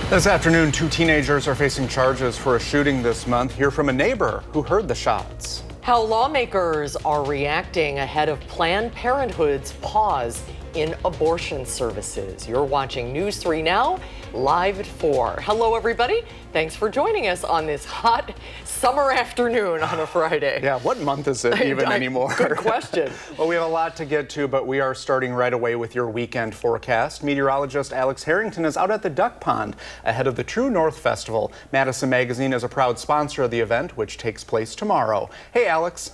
This afternoon, two teenagers are facing charges for a shooting this month. Hear from a neighbor who heard the shots. How lawmakers are reacting ahead of Planned Parenthood's pause in abortion services. You're watching News 3 Now, live at 4. Hello, everybody. Thanks for joining us on this hot summer afternoon on a Friday. Yeah, what month is it even anymore? Good question. Well, we have a lot to get to, but we are starting right away with your weekend forecast. Meteorologist Alex Harrington is out at the Duck Pond ahead of the True North Festival. Madison Magazine is a proud sponsor of the event, which takes place tomorrow. Hey, Alex.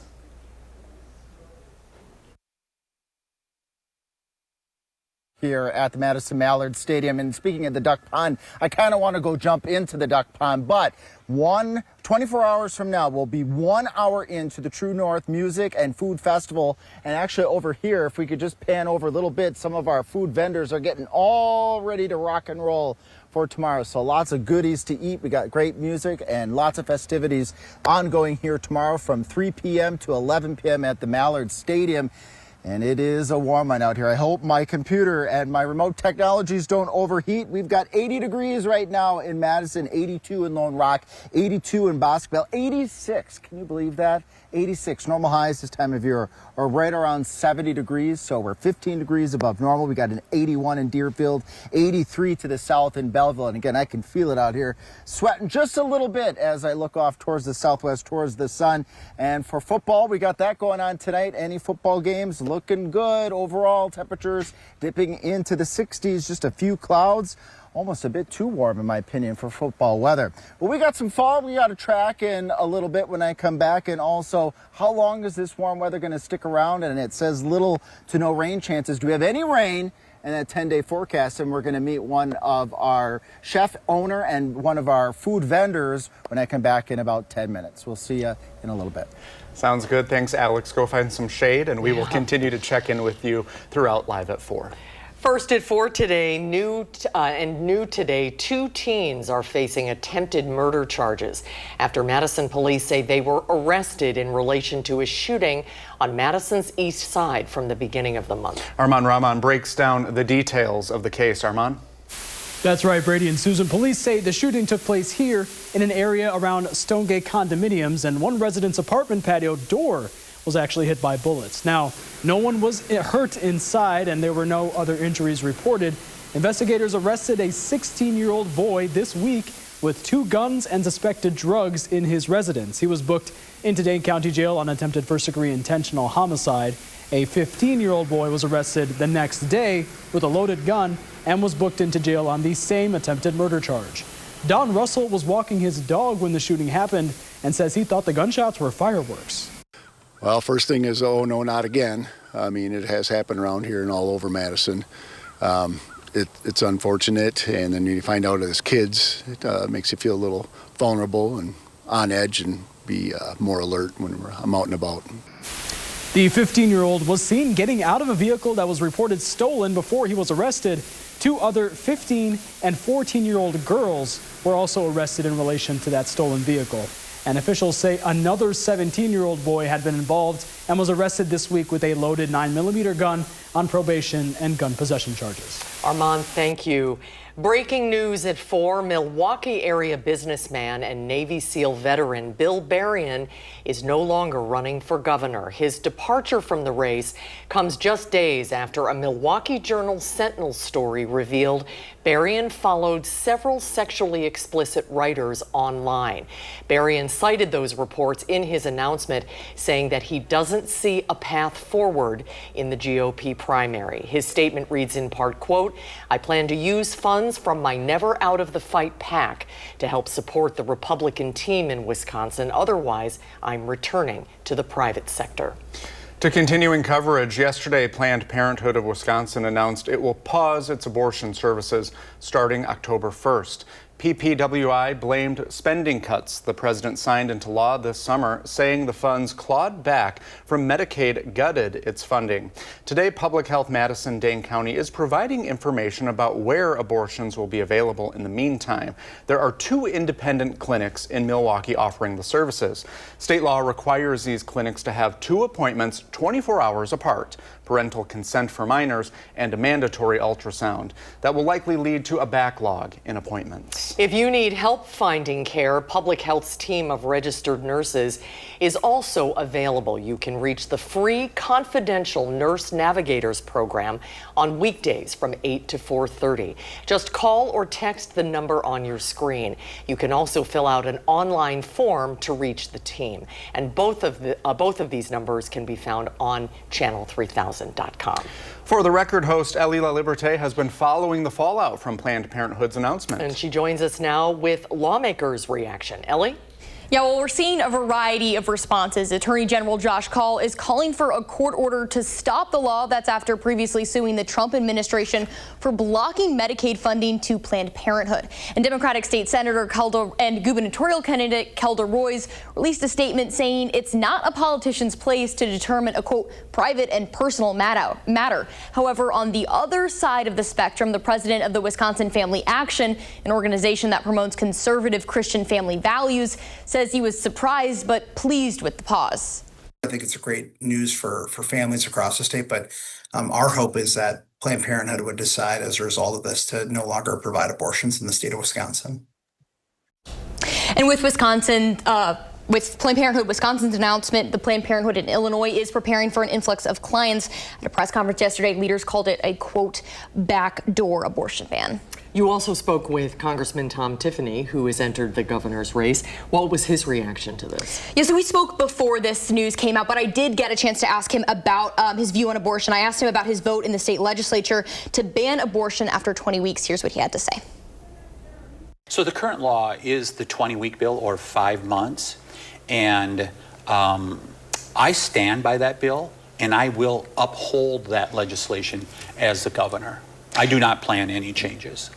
Here at the Madison Mallard Stadium. And speaking of the Duck Pond, I kind of want to go jump into the Duck Pond, but 24 hours from now, we'll be 1 hour into the True North Music and Food Festival. And actually over here, if we could just pan over a little bit, some of our food vendors are getting all ready to rock and roll for tomorrow. So lots of goodies to eat. We got great music and lots of festivities ongoing here tomorrow from 3 p.m. to 11 p.m. at the Mallard Stadium. And it is a warm one out here. I hope my computer and my remote technologies don't overheat. We've got 80 degrees right now in Madison, 82 in Lone Rock, 82 in Bosqueville, 86. Can you believe that? 86. Normal highs this time of year are right around 70 degrees. So we're 15 degrees above normal. We got an 81 in Deerfield, 83 to the south in Belleville. And again, I can feel it out here. Sweating just a little bit as I look off towards the southwest, towards the sun. And for football, we got that going on tonight. Any football games looking good. Overall temperatures dipping into the 60s, just a few clouds. Almost a bit too warm, in my opinion, for football weather. But we got some fall we got to track in a little bit when I come back. And also, how long is this warm weather going to stick around? And it says little to no rain chances. Do we have any rain in that 10-day forecast? And we're going to meet one of our chef owner and one of our food vendors when I come back in about 10 minutes. We'll see you in a little bit. Sounds good. Thanks, Alex. Go find some shade, and we will continue to check in with you throughout Live at 4. First at 4 today, new today, two teens are facing attempted murder charges after Madison police say they were arrested in relation to a shooting on Madison's east side from the beginning of the month. Armand Rahman breaks down the details of the case. Armand? That's right, Brady and Susan. Police say the shooting took place here in an area around Stonegate condominiums, and one resident's apartment patio door was actually hit by bullets. Now, no one was hurt inside, and there were no other injuries reported. Investigators arrested a 16-year-old boy this week with 2 guns and suspected drugs in his residence. He was booked into Dane County Jail on attempted first-degree intentional homicide. A 15-year-old boy was arrested the next day with a loaded gun and was booked into jail on the same attempted murder charge. Don Russell was walking his dog when the shooting happened and says he thought the gunshots were fireworks. Well, first thing is, oh, no, not again. I mean, it has happened around here and all over Madison. It's unfortunate, and then you find out as kids, it makes you feel a little vulnerable and on edge and be more alert when I'm out and about. The 15-year-old was seen getting out of a vehicle that was reported stolen before he was arrested. 2 other 15 and 14-year-old girls were also arrested in relation to that stolen vehicle. And officials say another 17-year-old boy had been involved and was arrested this week with a loaded 9mm gun on probation and gun possession charges. Armand, thank you. Breaking news at 4, Milwaukee area businessman and Navy SEAL veteran Bill Berrien is no longer running for governor. His departure from the race comes just days after a Milwaukee Journal Sentinel story revealed Berrien followed several sexually explicit writers online. Berrien cited those reports in his announcement, saying that he doesn't see a path forward in the GOP primary. His statement reads in part, quote, "I plan to use funds from my Never Out of the Fight PAC to help support the Republican team in Wisconsin. Otherwise, I'm returning to the private sector." To continuing coverage, yesterday Planned Parenthood of Wisconsin announced it will pause its abortion services starting October 1st. PPWI blamed spending cuts the president signed into law this summer, saying the funds clawed back from Medicaid gutted its funding. Today, Public Health Madison Dane County is providing information about where abortions will be available in the meantime. There are 2 independent clinics in Milwaukee offering the services. State law requires these clinics to have 2 appointments 24 hours apart. parental consent for minors, and a mandatory ultrasound. That will likely lead to a backlog in appointments. If you need help finding care, Public Health's team of registered nurses is also available. You can reach the free confidential Nurse Navigators program on weekdays from 8 to 4:30. Just call or text the number on your screen. You can also fill out an online form to reach the team. And both of these numbers can be found on channel3000.com. For the Record, host Ellie La Liberté has been following the fallout from Planned Parenthood's announcement. And she joins us now with lawmakers' reaction. Ellie? Yeah, well, we're seeing a variety of responses. Attorney General Josh Kaul is calling for a court order to stop the law. That's after previously suing the Trump administration for blocking Medicaid funding to Planned Parenthood. And Democratic State Senator and gubernatorial candidate Kelda Roys released a statement saying it's not a politician's place to determine a, quote, private and personal matter. However, on the other side of the spectrum, the president of the Wisconsin Family Action, an organization that promotes conservative Christian family values, says he was surprised but pleased with the pause. I think it's a great news for families across the state, but our hope is that Planned Parenthood would decide as a result of this to no longer provide abortions in the state of Wisconsin. And with with Planned Parenthood Wisconsin's announcement, the Planned Parenthood in Illinois is preparing for an influx of clients. At a press conference yesterday, leaders called it a, quote, backdoor abortion ban. You also spoke with Congressman Tom Tiffany, who has entered the governor's race. What was his reaction to this? Yeah, so we spoke before this news came out, but I did get a chance to ask him about his view on abortion. I asked him about his vote in the state legislature to ban abortion after 20 weeks. Here's what he had to say. So the current law is the 20-week bill, or 5 months. And I stand by that bill, and I will uphold that legislation as the governor. I do not plan any changes.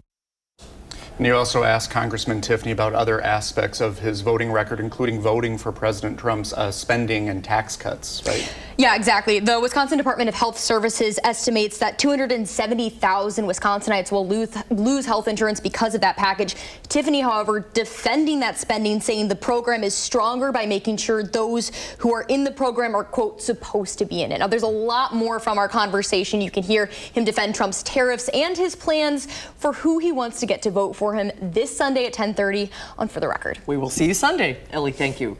And you also asked Congressman Tiffany about other aspects of his voting record, including voting for President Trump's spending and tax cuts, right? Yeah, exactly. The Wisconsin Department of Health Services estimates that 270,000 Wisconsinites will lose health insurance because of that package. Tiffany, however, defending that spending, saying the program is stronger by making sure those who are in the program are, quote, supposed to be in it. Now, there's a lot more from our conversation. You can hear him defend Trump's tariffs and his plans for who he wants to get to vote for him this Sunday at 10:30 on For the Record. We will see you Sunday. Ellie, thank you.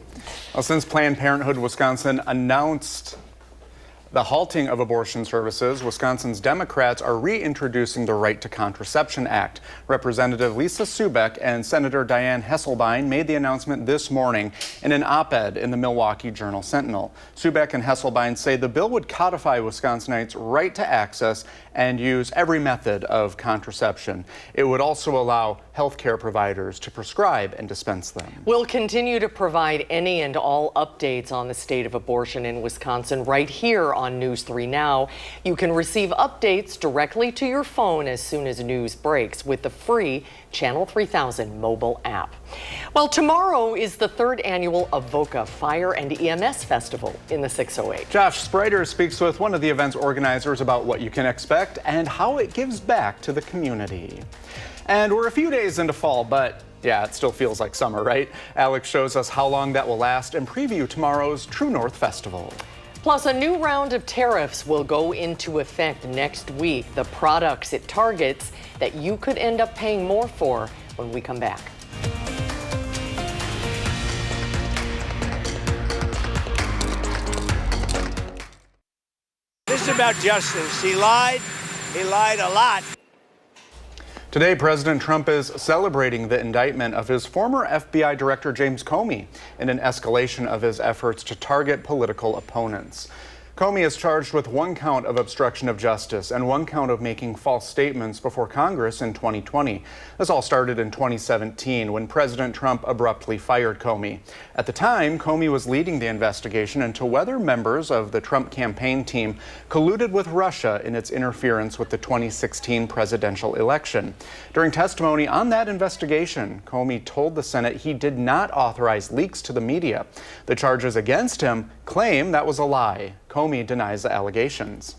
Well, since Planned Parenthood Wisconsin announced the halting of abortion services, Wisconsin's Democrats are reintroducing the Right to Contraception Act. Representative Lisa Subeck and Senator Dianne Hesselbein made the announcement this morning in an op-ed in the Milwaukee Journal-Sentinel. Subeck and Hesselbein say the bill would codify Wisconsinites' right to access and use every method of contraception. It would also allow healthcare providers to prescribe and dispense them. We'll continue to provide any and all updates on the state of abortion in Wisconsin right here on News 3 Now. You can receive updates directly to your phone as soon as news breaks with the free Channel 3000 mobile app. Well, tomorrow is the 3rd annual Avoca Fire and EMS Festival in the 608. Josh Spreiter speaks with one of the event's organizers about what you can expect and how it gives back to the community. And we're a few days into fall, but yeah, it still feels like summer, right? Alex shows us how long that will last and preview tomorrow's True North Festival. Plus, a new round of tariffs will go into effect next week. The products it targets that you could end up paying more for when we come back. This is about justice. He lied a lot. Today, President Trump is celebrating the indictment of his former FBI Director James Comey in an escalation of his efforts to target political opponents. Comey is charged with 1 count of obstruction of justice and 1 count of making false statements before Congress in 2020. This all started in 2017 when President Trump abruptly fired Comey. At the time, Comey was leading the investigation into whether members of the Trump campaign team colluded with Russia in its interference with the 2016 presidential election. During testimony on that investigation, Comey told the Senate he did not authorize leaks to the media. The charges against him claim that was a lie. Comey denies the allegations.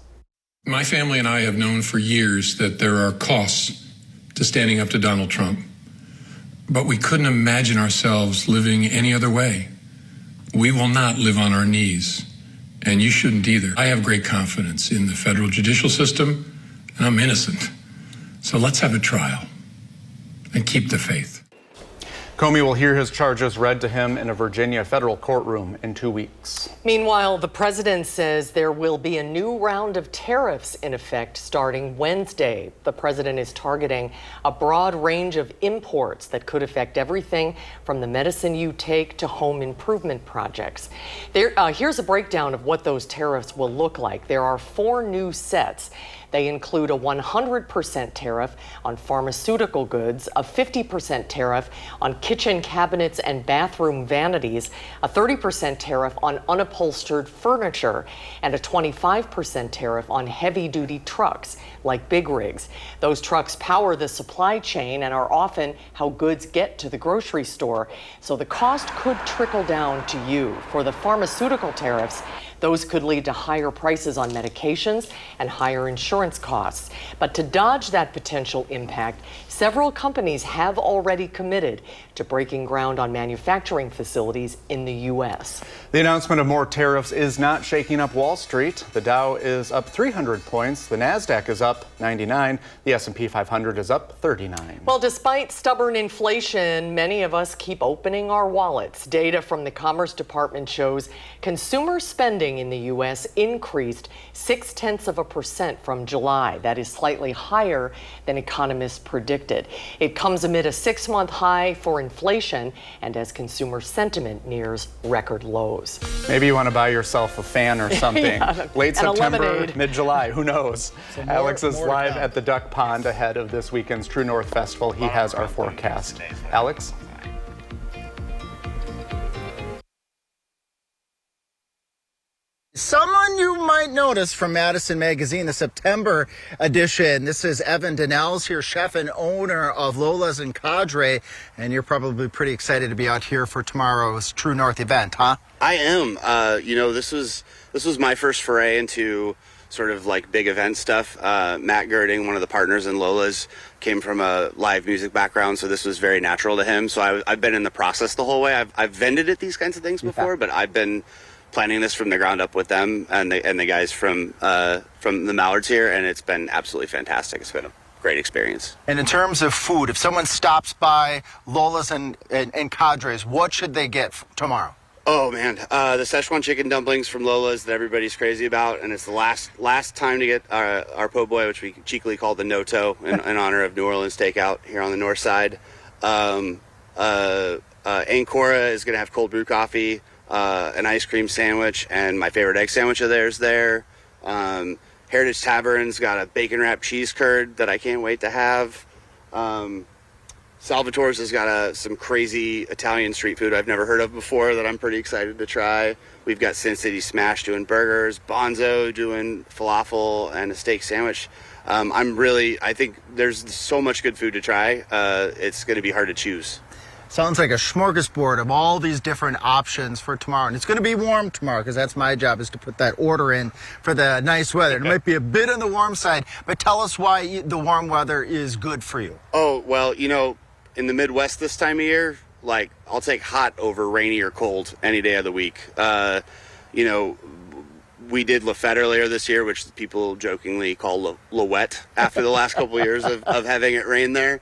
My family and I have known for years that there are costs to standing up to Donald Trump, but we couldn't imagine ourselves living any other way. We will not live on our knees. and you shouldn't either. I have great confidence in the federal judicial system, and I'm innocent. So let's have a trial and keep the faith. Comey will hear his charges read to him in a Virginia federal courtroom in 2 weeks. Meanwhile, the president says there will be a new round of tariffs in effect starting Wednesday. The president is targeting a broad range of imports that could affect everything from the medicine you take to home improvement projects. Here's a breakdown of what those tariffs will look like. There are 4 new sets. They include a 100% tariff on pharmaceutical goods, a 50% tariff on kitchen cabinets and bathroom vanities, a 30% tariff on unupholstered furniture, and a 25% tariff on heavy-duty trucks like big rigs. Those trucks power the supply chain and are often how goods get to the grocery store. So the cost could trickle down to you. For the pharmaceutical tariffs, those could lead to higher prices on medications and higher insurance costs. But to dodge that potential impact, several companies have already committed to breaking ground on manufacturing facilities in the U.S. The announcement of more tariffs is not shaking up Wall Street. The Dow is up 300 points. The Nasdaq is up 99. The S&P 500 is up 39. Well, despite stubborn inflation, many of us keep opening our wallets. Data from the Commerce Department shows consumer spending in the U.S. increased 0.6% from July. That is slightly higher than economists predicted. It comes amid a 6-month high for inflation and as consumer sentiment nears record lows. Maybe you want to buy yourself a fan or something. Yeah, Late and September, mid-July, who knows? So Alex is more to live come. at the Duck Pond ahead of this weekend's True North Festival. He has our forecast. Alex? Someone you might notice from Madison Magazine, the September edition. This is Evan Donnell's here, chef and owner of Lola's and Cadre, and you're probably pretty excited to be out here for tomorrow's True North event, huh? I am. This was my first foray into sort of like big event stuff. Matt Girding, one of the partners in Lola's, came from a live music background, so this was very natural to him. So I've been in the process the whole way. I've vended at these kinds of things before, but I've been planning this from the ground up with them and the guys from the Mallards here, and it's been absolutely fantastic. It's been a great experience. And in terms of food, if someone stops by Lola's and Cadre's, what should they get tomorrow? Oh man, the Szechuan chicken dumplings from Lola's that everybody's crazy about, and it's the last time to get our po' boy, which we cheekily call the Noto in honor of New Orleans Takeout here on the north side. Ancora is going to have cold brew coffee, an ice cream sandwich, and my favorite egg sandwich of theirs there. Heritage Tavern's got a bacon wrapped cheese curd that I can't wait to have. Salvatore's has got some crazy Italian street food I've never heard of before that I'm pretty excited to try. We've got Sin City Smash doing burgers, Bonzo doing falafel and a steak sandwich. I think there's so much good food to try. It's going to be hard to choose. Sounds like a smorgasbord of all these different options for tomorrow. And it's going to be warm tomorrow because that's my job, is to put that order in for the nice weather. It might be a bit on the warm side, but tell us why the warm weather is good for you. Oh, well, in the Midwest this time of year, like, I'll take hot over rainy or cold any day of the week. We did Lafette earlier this year, which people jokingly call La-Wet after the last couple of years of having it rain there.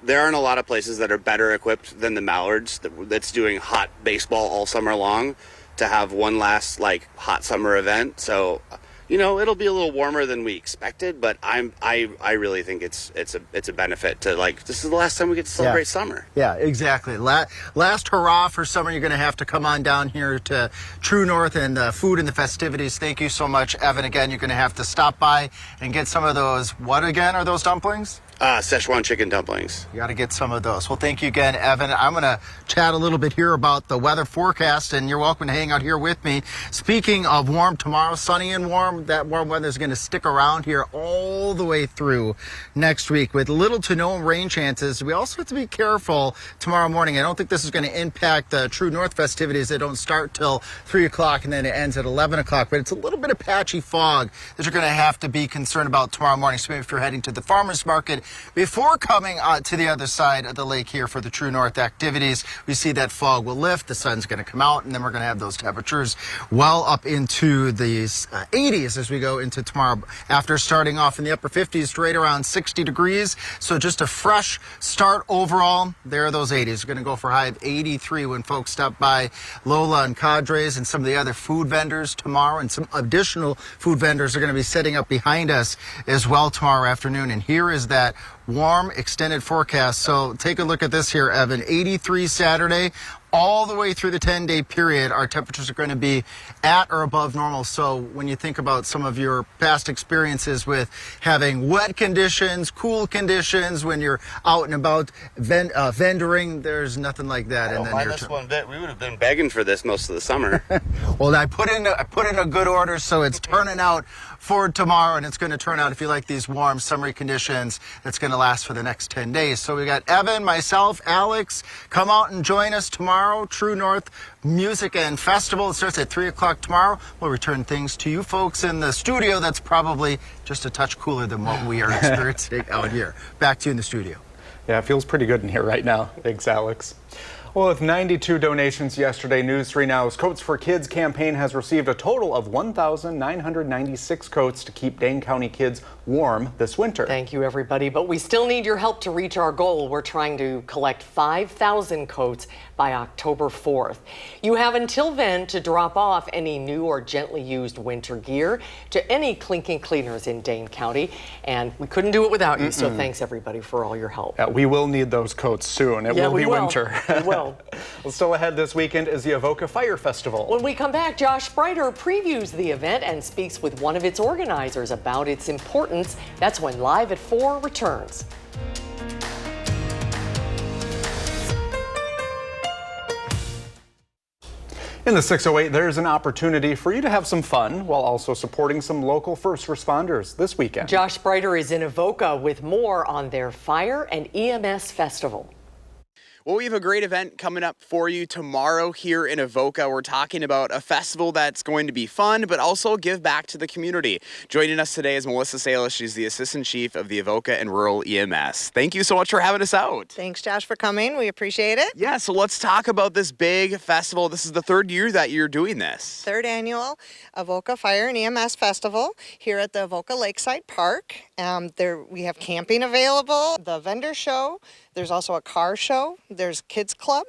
There aren't a lot of places that are better equipped than the Mallards that's doing hot baseball all summer long to have one last hot summer event. So, it'll be a little warmer than we expected, but I really think it's a benefit to this is the last time we get to celebrate summer. Yeah, exactly. Last hurrah for summer. You're going to have to come on down here to True North and the food and the festivities. Thank you so much, Evan. Again, you're going to have to stop by and get some of those. What again are those dumplings? Szechuan chicken dumplings. You got to get some of those. Well, thank you again, Evan. I'm going to chat a little bit here about the weather forecast, and you're welcome to hang out here with me. Speaking of warm, tomorrow, sunny and warm. That warm weather is going to stick around here all the way through next week with little to no rain chances. We also have to be careful tomorrow morning. I don't think this is going to impact the True North festivities. They don't start till 3 o'clock and then it ends at 11 o'clock. But it's a little bit of patchy fog that you're going to have to be concerned about tomorrow morning. So maybe if you're heading to the farmer's market Before coming to the other side of the lake here for the True North activities, we see that fog will lift, the sun's going to come out, and then we're going to have those temperatures well up into the 80s as we go into tomorrow, after starting off in the upper 50s to right around 60 degrees. So just a fresh start overall. There are those 80s. We're going to go for a high of 83 when folks stop by Lola and Cadres and some of the other food vendors tomorrow, and some additional food vendors are going to be setting up behind us as well tomorrow afternoon. And here is that warm extended forecast. So take a look at this here, Evan. 83 Saturday. All the way through the 10-day period, our temperatures are going to be at or above normal. So when you think about some of your past experiences with having wet conditions, cool conditions, when you're out and about vendoring, there's nothing like that in the near term. We would have been begging for this most of the summer. Well, I put in a good order, so it's turning out for tomorrow, and it's going to turn out, if you like these warm summery conditions, it's going to last for the next 10 days. So we got Evan, myself, Alex, come out and join us tomorrow. True North Music and Festival. It starts at 3 o'clock tomorrow. We'll return things to you folks in the studio. That's probably just a touch cooler than what we are experiencing out here. Back to you in the studio. Yeah, it feels pretty good in here right now. Thanks, Alex. Well, with 92 donations yesterday, News 3 Now's Coats for Kids campaign has received a total of 1,996 coats to keep Dane County kids warm this winter. Thank you, everybody. But we still need your help to reach our goal. We're trying to collect 5,000 coats by October 4th. You have until then to drop off any new or gently used winter gear to any Clinking Cleaners in Dane County. And we couldn't do it without you, so thanks, everybody, for all your help. We will need those coats soon. It will be winter. We will. Well, still ahead this weekend is the Avoca Fire Festival. When we come back, Josh Spreiter previews the event and speaks with one of its organizers about its importance. That's when Live at 4 returns. In the 608, there's an opportunity for you to have some fun while also supporting some local first responders this weekend. Josh Spreiter is in Avoca with more on their Fire and EMS Festival. Well, we have a great event coming up for you tomorrow here in Avoca. We're talking about a festival that's going to be fun, but also give back to the community. Joining us today is Melissa Salas. She's the Assistant Chief of the Avoca and Rural EMS. Thank you so much for having us out. Thanks, Josh, for coming. We appreciate it. Yeah, so let's talk about this big festival. This is the third year that you're doing this. Third annual Avoca Fire and EMS Festival here at the Avoca Lakeside Park. We have camping available, the vendor show. There's also a car show. There's Kids Club.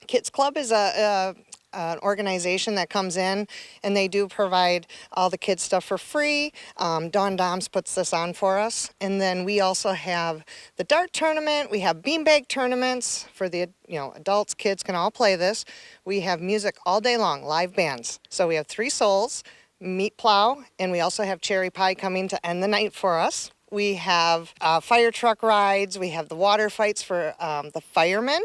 Kids Club is an organization that comes in, and they do provide all the kids stuff for free. Dawn Doms puts this on for us. And then we also have the dart tournament. We have beanbag tournaments for the adults. Kids can all play this. We have music all day long, live bands. So we have Three Souls, Meat Plow, and we also have Cherry Pie coming to end the night for us. We have fire truck rides. We have the water fights for the firemen.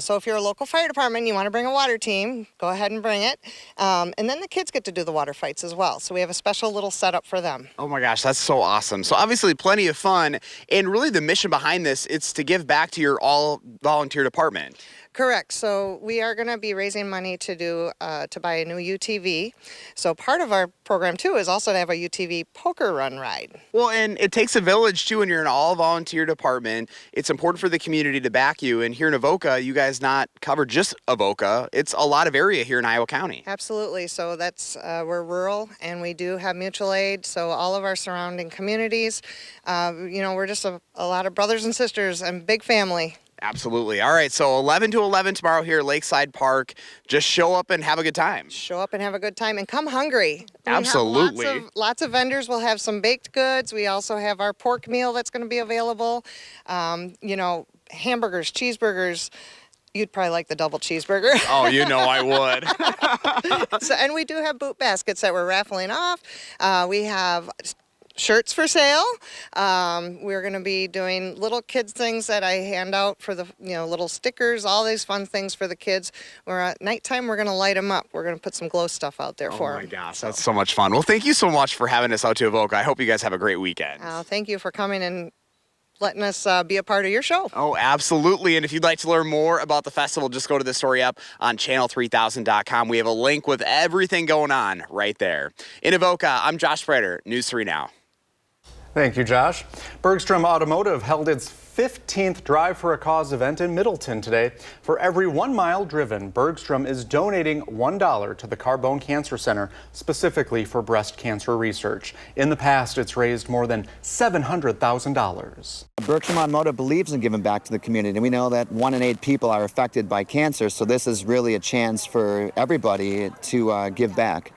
So if you're a local fire department and you want to bring a water team, go ahead and bring it. And then the kids get to do the water fights as well. So we have a special little setup for them. Oh my gosh, that's so awesome. So obviously plenty of fun. And really the mission behind this, it's to give back to your all-volunteer department. Correct. So we are going to be raising money to buy a new UTV. So part of our program too is also to have a UTV poker run ride. Well, and it takes a village too when you're an all-volunteer department. It's important for the community to back you. And here in Avoca, you guys not cover just Avoca. It's a lot of area here in Iowa County. Absolutely. So that's we're rural and we do have mutual aid. So all of our surrounding communities, we're just a lot of brothers and sisters and big family. Absolutely. All right, so 11 to 11 tomorrow here at Lakeside Park. Just show up and have a good time. Show up and have a good time and come hungry. Absolutely. Lots of vendors. We'll have some baked goods. We also have our pork meal that's going to be available. Hamburgers, cheeseburgers. You'd probably like the double cheeseburger. Oh, I would. And we do have boot baskets that we're raffling off. We have shirts for sale. We're going to be doing little kids things that I hand out for the little stickers, all these fun things for the kids. At nighttime, we're going to light them up. We're going to put some glow stuff out there for them. Oh my gosh, that's so much fun. Well, thank you so much for having us out to Avoca. I hope you guys have a great weekend. Thank you for coming and letting us be a part of your show. Oh, absolutely. And if you'd like to learn more about the festival, just go to the story up on channel3000.com. We have a link with everything going on right there. In Avoca, I'm Josh Spreiter, News 3 Now. Thank you, Josh. Bergstrom Automotive held its 15th Drive for a Cause event in Middleton today. For every 1 mile driven, Bergstrom is donating $1 to the Carbone Cancer Center, specifically for breast cancer research. In the past, it's raised more than $700,000. Bergstrom Automotive believes in giving back to the community. We know that 1 in 8 people are affected by cancer, so this is really a chance for everybody to give back.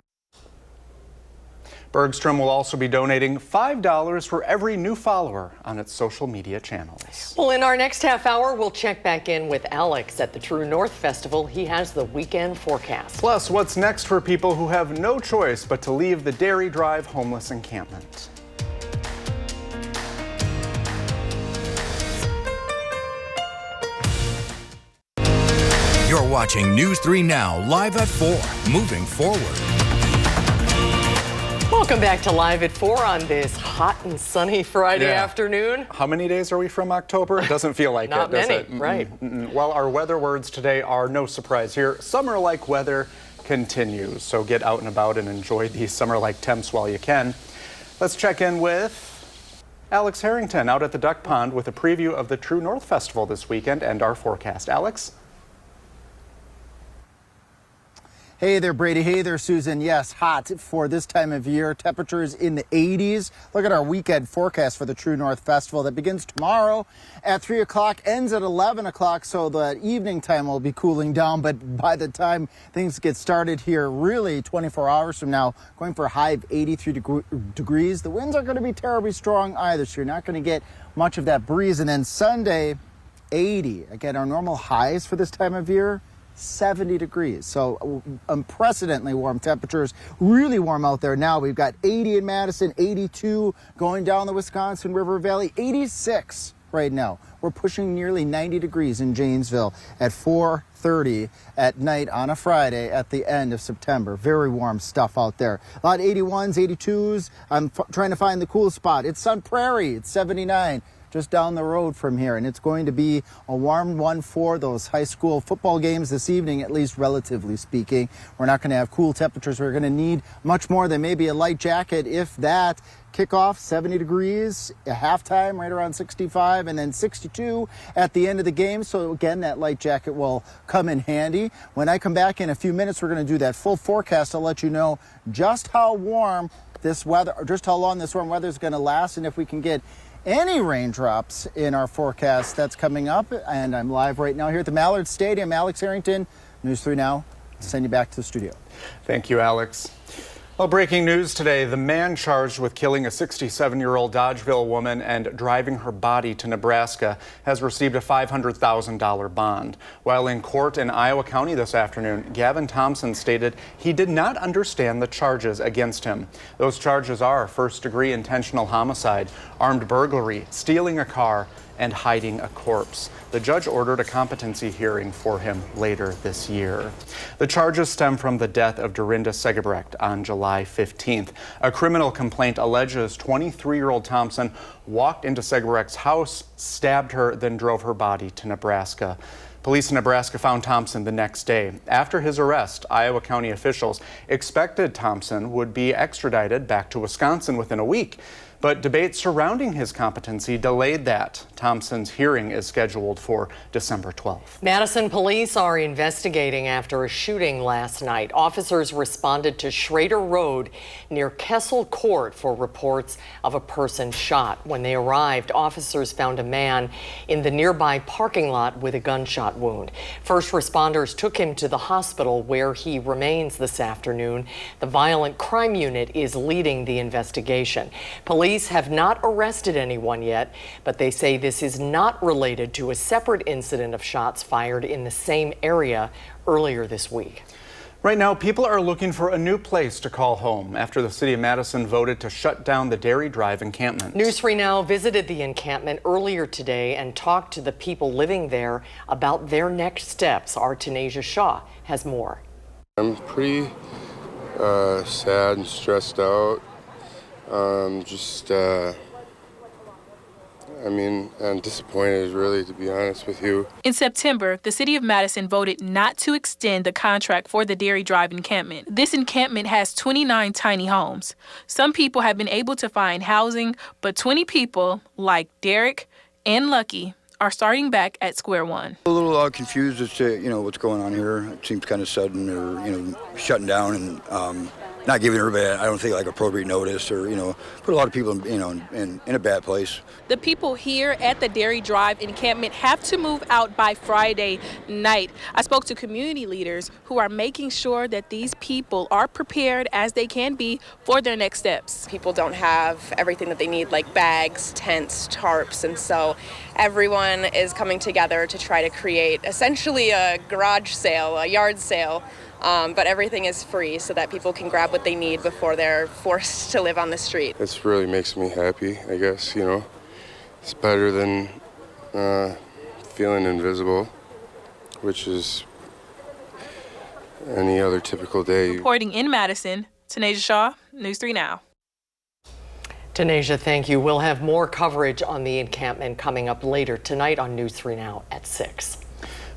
Bergstrom will also be donating $5 for every new follower on its social media channels. Well, in our next half hour, we'll check back in with Alex at the True North Festival. He has the weekend forecast. Plus, what's next for people who have no choice but to leave the Dairy Drive homeless encampment? You're watching News 3 Now, live at 4, moving forward. Welcome back to Live at 4 on this hot and sunny Friday afternoon. How many days are we from October? It doesn't feel like Not it, does many, it? right. Well, our weather words today are no surprise here. Summer-like weather continues, so get out and about and enjoy these summer-like temps while you can. Let's check in with Alex Harrington out at the Duck Pond with a preview of the True North Festival this weekend and our forecast. Alex? Hey there, Brady. Hey there, Susan. Yes, hot for this time of year. Temperatures in the 80s. Look at our weekend forecast for the True North Festival that begins tomorrow at 3 o'clock, ends at 11 o'clock, so the evening time will be cooling down. But by the time things get started here, really 24 hours from now, going for a high of 83 degrees. The winds aren't going to be terribly strong either, so you're not going to get much of that breeze. And then Sunday, 80. Again, our normal highs for this time of year, 70 degrees. So unprecedentedly warm temperatures, really warm out there now. We've got 80 in Madison, 82 going down the Wisconsin River Valley, 86 right now. We're pushing nearly 90 degrees in Janesville at 4:30 at night on a Friday at the end of September. Very warm stuff out there. A lot of 81s, 82s. I'm trying to find the cool spot. It's Sun Prairie. It's 79. Just down the road from here, and it's going to be a warm one for those high school football games this evening, at least relatively speaking. We're not going to have cool temperatures. We're going to need much more than maybe a light jacket, if that. Kickoff, 70 degrees, a halftime right around 65, and then 62 at the end of the game. So again, that light jacket will come in handy. When I come back in a few minutes, we're going to do that full forecast. I'll let you know just how warm this weather, or just how long this warm weather is going to last, and if we can get any raindrops in our forecast. That's coming up, and I'm live right now here at the Mallard Stadium. Alex Harrington, News 3 Now. I'll send you back to the studio. Thank you, Alex. Well, breaking news today, the man charged with killing a 67-year-old Dodgeville woman and driving her body to Nebraska has received a $500,000 bond. While in court in Iowa County this afternoon, Gavin Thompson stated he did not understand the charges against him. Those charges are first-degree intentional homicide, armed burglary, stealing a car, and hiding a corpse. The judge ordered a competency hearing for him later this year. The charges stem from the death of Dorinda Segebrecht on July 15th. A criminal complaint alleges 23-year-old Thompson walked into Segebrecht's house, stabbed her, then drove her body to Nebraska. Police in Nebraska found Thompson the next day. After his arrest, Iowa County officials expected Thompson would be extradited back to Wisconsin within a week. But debate surrounding his competency delayed that. Thompson's hearing is scheduled for December 12th. Madison police are investigating after a shooting last night. Officers responded to Schrader Road near Kessel Court for reports of a person shot. When they arrived, officers found a man in the nearby parking lot with a gunshot wound. First responders took him to the hospital where he remains this afternoon. The violent crime unit is leading the investigation. Police have not arrested anyone yet, but they say this is not related to a separate incident of shots fired in the same area earlier this week. Right now, people are looking for a new place to call home after the city of Madison voted to shut down the Dairy Drive encampment. News 3 Now visited the encampment earlier today and talked to the people living there about their next steps. Our Tanasia Shaw has more. I'm pretty sad and stressed out. I'm disappointed, really, to be honest with you. In September, the city of Madison voted not to extend the contract for the Dairy Drive encampment. This encampment has 29 tiny homes. Some people have been able to find housing, but 20 people, like Derek and Lucky, are starting back at square one. A little confused as to, what's going on here. It seems kind of sudden, or, shutting down and not giving everybody, I don't think, like appropriate notice, or, put a lot of people, in a bad place. The people here at the Dairy Drive encampment have to move out by Friday night. I spoke to community leaders who are making sure that these people are prepared as they can be for their next steps. People don't have everything that they need, like bags, tents, tarps, and so everyone is coming together to try to create essentially a garage sale, a yard sale. But everything is free so that people can grab what they need before they're forced to live on the street. This really makes me happy, I guess, It's better than feeling invisible, which is any other typical day. Reporting in Madison, Tanasia Shaw, News 3 Now. Tanasia, thank you. We'll have more coverage on the encampment coming up later tonight on News 3 Now at 6.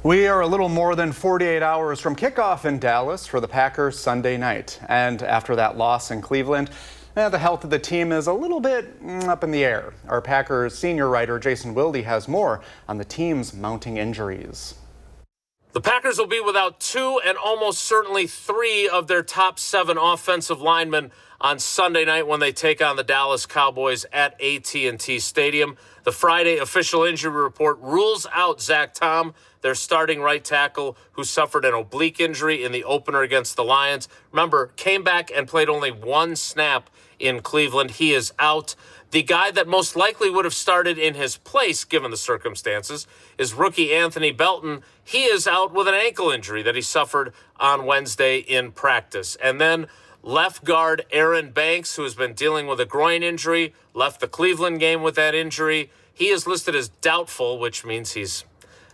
We are a little more than 48 hours from kickoff in Dallas for the Packers Sunday night. And after that loss in Cleveland, the health of the team is a little bit up in the air. Our Packers senior writer Jason Wilde has more on the team's mounting injuries. The Packers will be without 2 and almost certainly 3 of their top 7 offensive linemen on Sunday night when they take on the Dallas Cowboys at AT&T Stadium. The Friday official injury report rules out Zach Tom, their starting right tackle, who suffered an oblique injury in the opener against the Lions. Remember, came back and played only 1 snap in Cleveland. He is out. The guy that most likely would have started in his place, given the circumstances, is rookie Anthony Belton. He is out with an ankle injury that he suffered on Wednesday in practice. And then left guard Aaron Banks, who has been dealing with a groin injury, left the Cleveland game with that injury. He is listed as doubtful, which means he's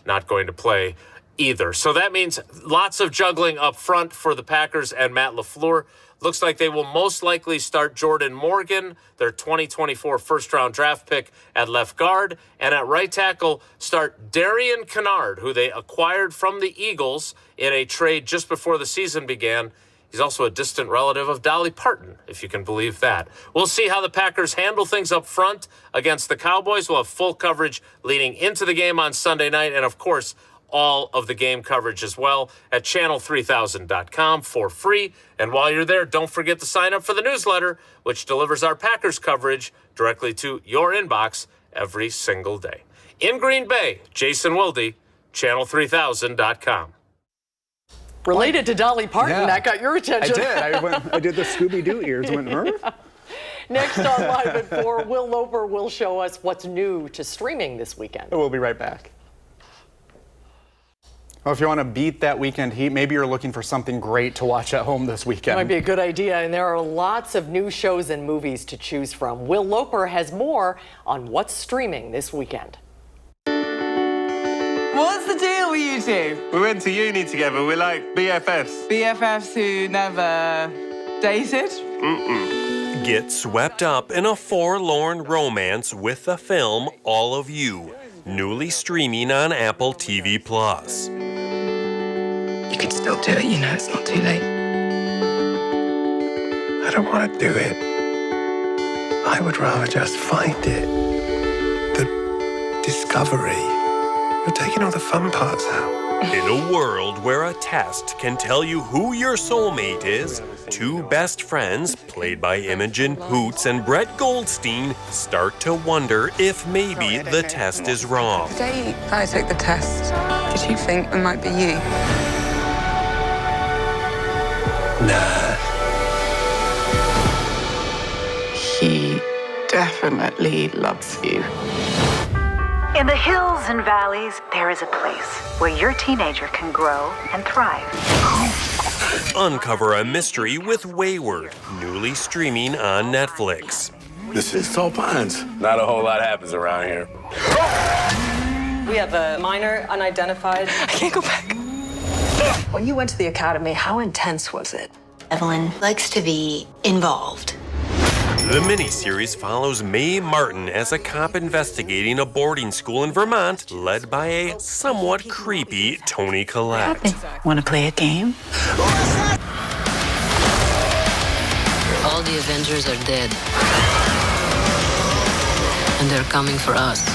not going to play either. So that means lots of juggling up front for the Packers and Matt LaFleur. Looks like they will most likely start Jordan Morgan, their 2024 first-round draft pick, at left guard, and at right tackle start Darian Kennard, who they acquired from the Eagles in a trade just before the season began. He's also a distant relative of Dolly Parton, if you can believe that. We'll see how the Packers handle things up front against the Cowboys. We'll have full coverage leading into the game on Sunday night, and of course, all of the game coverage as well at channel3000.com for free. And while you're there, don't forget to sign up for the newsletter, which delivers our Packers coverage directly to your inbox every single day. In Green Bay, Jason Wilde, channel3000.com. Related to Dolly Parton, Yeah. that got your attention. I did. I did the Scooby-Doo ears. Went, huh? Yeah. Next on Live at 4, Will Loper will show us what's new to streaming this weekend. We'll be right back. Well, if you want to beat that weekend heat, maybe you're looking for something great to watch at home this weekend. Might be a good idea, and there are lots of new shows and movies to choose from. Will Loper has more on what's streaming this weekend. What's the deal with you two? We went to uni together. We're like BFFs. BFFs who never dated? Mm-mm. Get swept up in a forlorn romance with the film All of You, newly streaming on Apple TV+. You could still do it, it's not too late. I don't want to do it. I would rather just find it. The discovery. You're taking all the fun parts out. In a world where a test can tell you who your soulmate is, 2 best friends, played by Imogen Poots and Brett Goldstein, start to wonder if maybe the test is wrong. The day I took the test, did you think it might be you? Nah. He definitely loves you. In the hills and valleys, there is a place where your teenager can grow and thrive. Uncover a mystery with Wayward, newly streaming on Netflix. This is Tall Pines. Not a whole lot happens around here. We have a minor unidentified. I can't go back. When you went to the academy, how intense was it? Evelyn likes to be involved. The miniseries follows Mae Martin as a cop investigating a boarding school in Vermont led by a somewhat creepy Toni Collette. Want to play a game? All the Avengers are dead. And they're coming for us.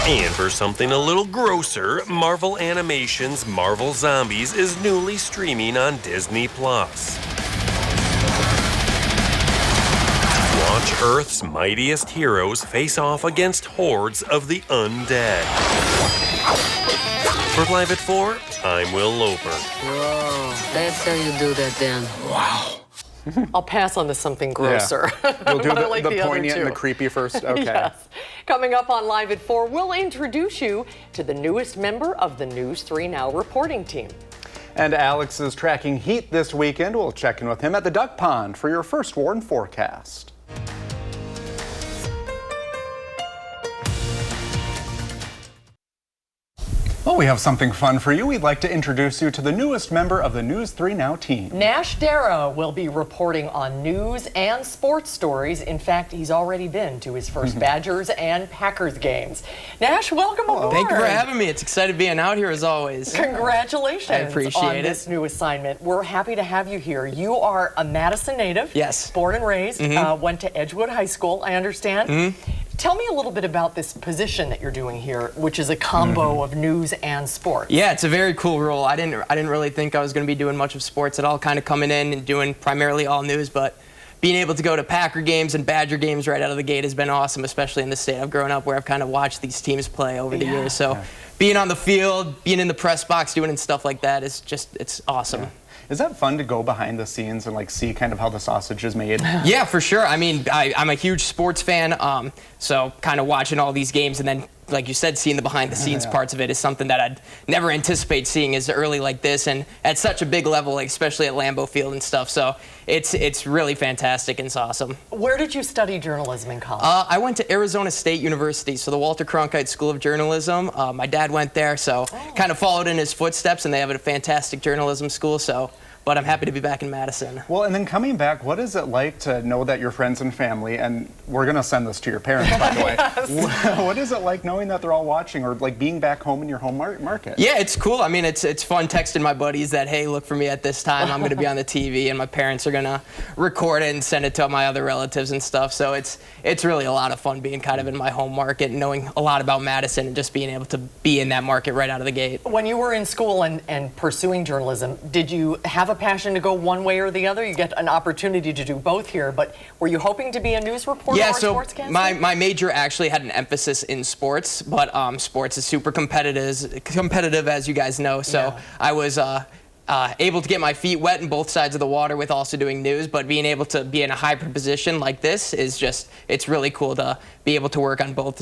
And for something a little grosser, Marvel Animation's Marvel Zombies is newly streaming on Disney+. Watch Earth's mightiest heroes face off against hordes of the undead. For Live at 4, I'm Will Loper. Whoa, that's how you do that then. Wow. I'll pass on to something grosser. Yeah. We'll do I the, like the other poignant two. and the creepy first. Okay. Yes. Coming up on Live at 4, we'll introduce you to the newest member of the News 3 Now reporting team. And Alex is tracking heat this weekend. We'll check in with him at the Duck Pond for your first warn forecast. Well, we have something fun for you. We'd like to introduce you to the newest member of the News 3 Now team. Nash Dara will be reporting on news and sports stories. In fact, he's already been to his first Badgers and Packers games. Nash, welcome aboard. Thank you for having me. It's excited being out here as always. Congratulations I appreciate on this new assignment. We're happy to have you here. You are a Madison native. Yes. Born and raised. Went to Edgewood High School, I understand. Tell me a little bit about this position that you're doing here, which is a combo of news and sports. Yeah, it's a very cool role. I didn't really think I was going to be doing much of sports at all, kind of coming in and doing primarily all news, but being able to go to Packer games and Badger games right out of the gate has been awesome, especially in the state I've grown up where I've kind of watched these teams play over the years. So being on the field, being in the press box, doing stuff like that is just, it's awesome. Is that fun to go behind the scenes and like see kind of how the sausage is made? Yeah, for sure. I mean, I'm a huge sports fan, so kind of watching all these games and then, like you said, seeing the behind the scenes parts of it is something that I'd never anticipate seeing as early like this and at such a big level, like especially at Lambeau Field and stuff. So it's really fantastic and it's awesome. Where did you study journalism in college? I went to Arizona State University, so the Walter Cronkite School of Journalism. My dad went there, so kind of followed in his footsteps, and they have a fantastic journalism school. But I'm happy to be back in Madison. Well, and then coming back, what is it like to know that your friends and family, and we're going to send this to your parents, by the way. What is it like knowing that they're all watching or like being back home in your home market? Yeah, it's cool. I mean, it's fun texting my buddies that, hey, look for me at this time. I'm going to be on the TV, and my parents are going to record it and send it to my other relatives and stuff. So it's really a lot of fun being kind of in my home market and knowing a lot about Madison and just being able to be in that market right out of the gate. When you were in school and pursuing journalism, did you have a passion to go one way or the other? You get an opportunity to do both here, but were you hoping to be a news reporter or a sportscaster? My major actually had an emphasis in sports, but sports is super competitive as you guys know, so I was able to get my feet wet in both sides of the water with also doing news, but being able to be in a hybrid position like this is just, it's really cool to be able to work on both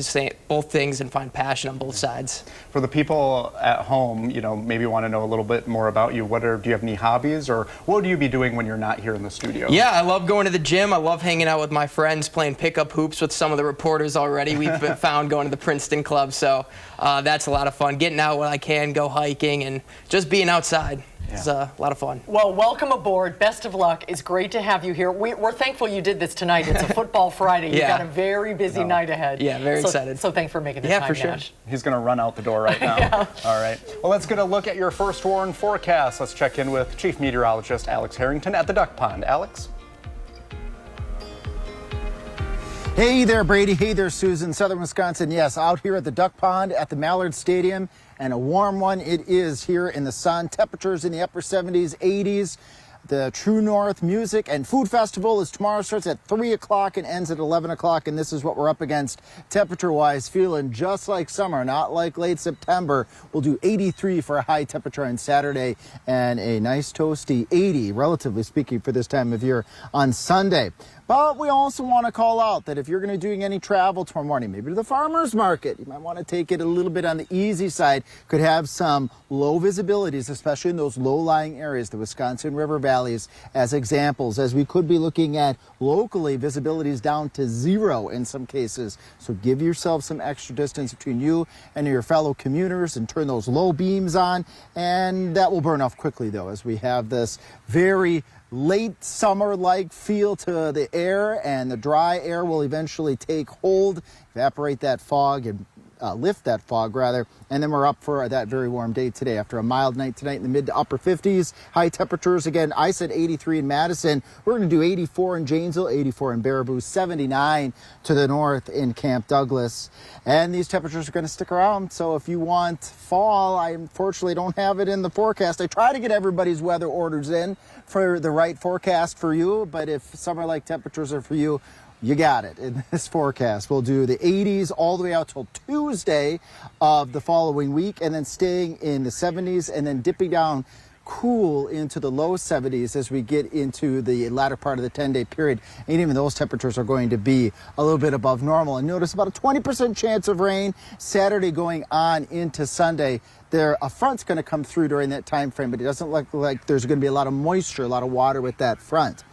things and find passion on both sides. For the people at home, you know, maybe want to know a little bit more about you. Do you have any hobbies, or what would you be doing when you're not here in the studio? Yeah, I love going to the gym. I love hanging out with my friends, playing pickup hoops with some of the reporters already. We've found going to the Princeton Club, so that's a lot of fun. Getting out when I can, go hiking, and just being outside. It's a lot of fun. Well, welcome aboard. Best of luck. It's great to have you here. We're thankful you did this tonight. It's a football Friday. You've got a very busy night ahead. Yeah, very excited. So thanks for making the time, for sure. Nash. He's going to run out the door right now. All right. Well, let's get a look at your first warn forecast. Let's check in with Chief Meteorologist Alex Harrington at the Duck Pond. Alex? Hey there, Brady. Hey there, Susan. Southern Wisconsin. Yes, out here at the Duck Pond at the Mallard Stadium. And a warm one it is here in the sun. Temperatures in the upper 70s, 80s. The True North Music and Food Festival is tomorrow, starts at 3 o'clock and ends at 11 o'clock. And this is what we're up against temperature-wise, feeling just like summer, not like late September. We'll do 83 for a high temperature on Saturday and a nice toasty 80, relatively speaking, for this time of year on Sunday. But we also want to call out that if you're going to be doing any travel tomorrow morning, maybe to the farmer's market, you might want to take it a little bit on the easy side. Could have some low visibilities, especially in those low-lying areas, the Wisconsin River valleys as examples, as we could be looking at locally visibilities down to 0 in some cases. So give yourself some extra distance between you and your fellow commuters and turn those low beams on. And that will burn off quickly, though, as we have this very late summer-like feel to the air, and the dry air will eventually take hold, evaporate that fog, and lift that fog rather, and then we're up for that very warm day today after a mild night tonight in the mid to upper 50s. High temperatures again, I said 83 in Madison. We're going to do 84 in Janesville, 84 in Baraboo, 79 to the north in Camp Douglas. And these temperatures are going to stick around, so if you want fall, I unfortunately don't have it in the forecast. I try to get everybody's weather orders in for the right forecast for you, but if summer-like temperatures are for you, you got it in this forecast. We'll do the 80s all the way out till Tuesday of the following week, and then staying in the 70s, and then dipping down cool into the low 70s as we get into the latter part of the 10-day period. And even those temperatures are going to be a little bit above normal. And notice about a 20% chance of rain Saturday going on into Sunday. A front's going to come through during that time frame, but it doesn't look like there's going to be a lot of moisture, a lot of water with that front.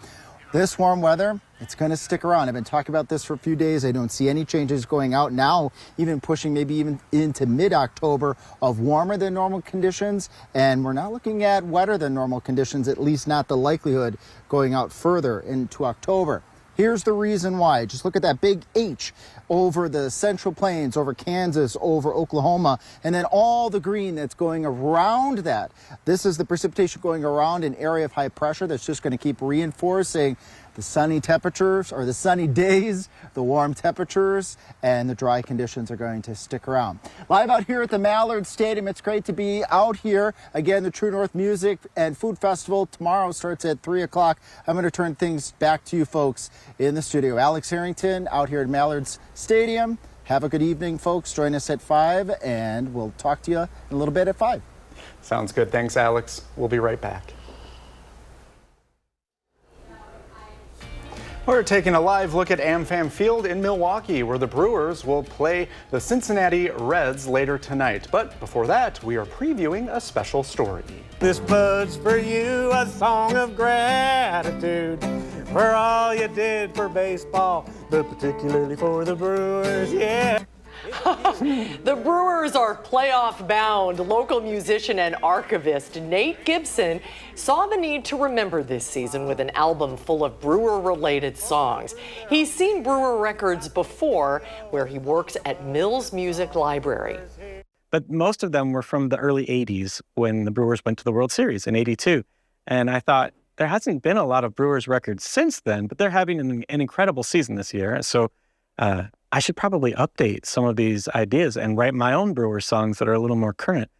This warm weather, it's going to stick around. I've been talking about this for a few days. I don't see any changes going out now, even pushing maybe even into mid-October of warmer than normal conditions. And we're not looking at wetter than normal conditions, at least not the likelihood going out further into October. Here's the reason why. Just look at that big H over the Central Plains, over Kansas, over Oklahoma, and then all the green that's going around that. This is the precipitation going around an area of high pressure that's just going to keep reinforcing the sunny temperatures, or the sunny days, the warm temperatures, and the dry conditions are going to stick around. Live out here at the Mallard Stadium, it's great to be out here. Again, the True North Music and Food Festival tomorrow starts at 3 o'clock. I'm going to turn things back to you folks in the studio. Alex Harrington out here at Mallard's Stadium. Have a good evening, folks. Join us at 5, and we'll talk to you in a little bit at 5. Sounds good. Thanks, Alex. We'll be right back. We're taking a live look at AmFam Field in Milwaukee, where the Brewers will play the Cincinnati Reds later tonight. But before that, we are previewing a special story. This bud's for you, a song of gratitude for all you did for baseball, but particularly for the Brewers, yeah. The Brewers are playoff bound. Local musician and archivist Nate Gibson saw the need to remember this season with an album full of Brewer-related songs. He's seen Brewer records before, where he works at Mills Music Library. But most of them were from the early 80s when the Brewers went to the World Series in '82. And I thought, there hasn't been a lot of Brewers records since then, but they're having an incredible season this year. So I should probably update some of these ideas and write my own Brewer songs that are a little more current.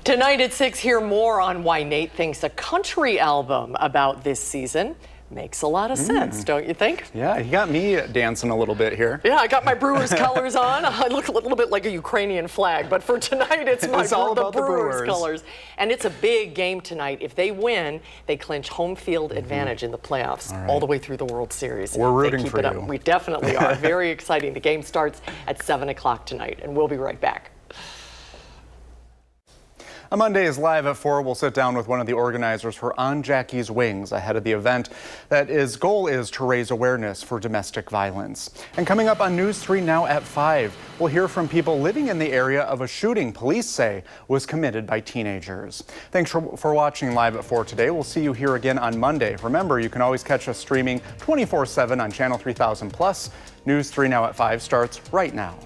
Tonight at 6, hear more on why Nate thinks a country album about this season makes a lot of sense, don't you think? Yeah, he got me dancing a little bit here. Yeah, I got my Brewers colors on. I look a little bit like a Ukrainian flag, but for tonight, it's all the Brewers colors. And it's a big game tonight. If they win, they clinch home field advantage in the playoffs all the way through the World Series. We're rooting for you. We definitely are. Very exciting. The game starts at 7 o'clock tonight, and we'll be right back. On Monday's Live at 4, we'll sit down with one of the organizers for On Jackie's Wings ahead of the event that goal is to raise awareness for domestic violence. And coming up on News 3 Now at 5, we'll hear from people living in the area of a shooting police say was committed by teenagers. Thanks for watching Live at 4 today. We'll see you here again on Monday. Remember, you can always catch us streaming 24/7 on Channel 3000+. News 3 Now at 5 starts right now.